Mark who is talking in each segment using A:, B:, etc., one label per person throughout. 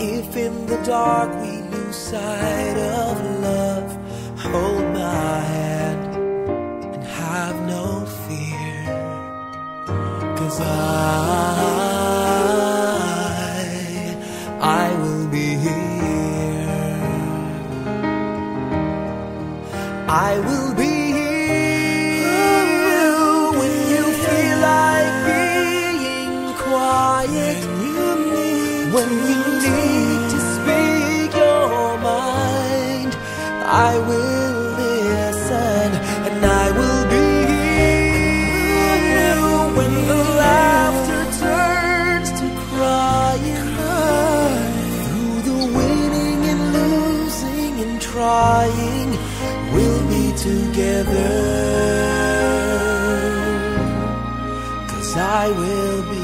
A: If in the dark we lose sight of love, hold my hand and have no fear, 'cause I will be here. I will be here when you feel like being quiet, when you need to speak your mind. I will listen and I will be here when the laughter turns to crying. Through the winning and losing and trying, we'll be together, 'cause I will be here.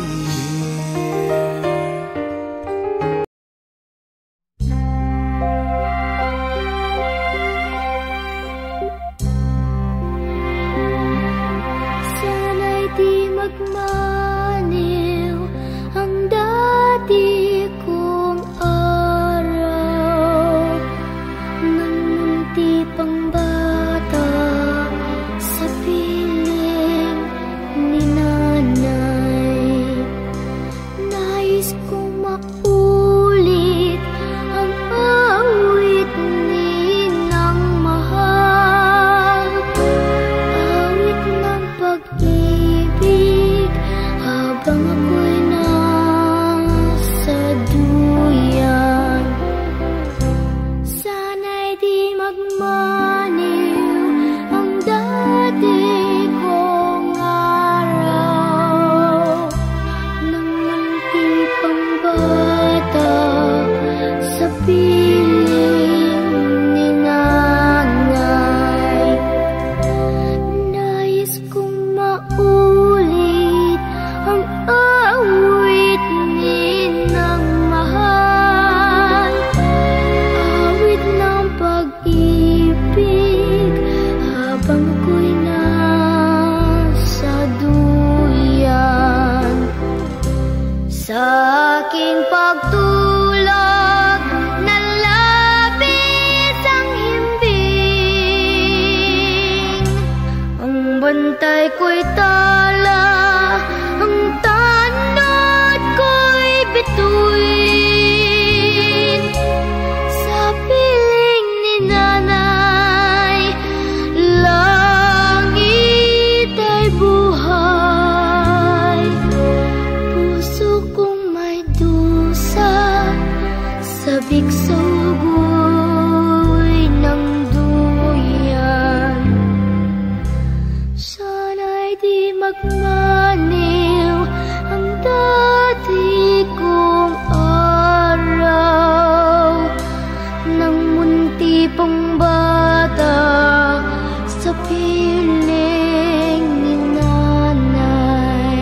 B: Sana'y di magmaniw ang dati kong araw, nang munti pang bata sa piling ni nanay. Nais kong maulit ang awit ni nang mahal, awit ng pag-ibig habang ako'y nasa duyan. Sana'y di magmaniw ang dati kong araw, nang munti pang bata sa piling ni nanay. Nais kong maulit ang awit ni nang mahal, awit ng pag-ibig habang ako'y nasa duyan. Sa aking pagtulog, nalabis ang himbing, ang bantay ko'y tala, ang tanod ko'y bituin. Sa piling ni nanay, langit ay buhay. Puso kong may dusa, sabik sa ugoy ng duyan. Sana'y di magmaniw ang dati kong araw, nang munti pang bata sa piling ni nanay.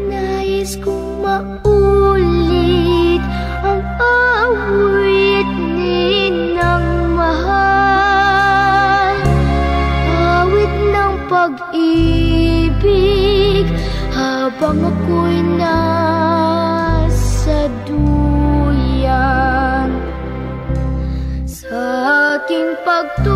B: Nais kong maulit ang awit ni nang mahal, awit ng pag-ibig habang ako'y nasa duyan. Sa aking pagtulog,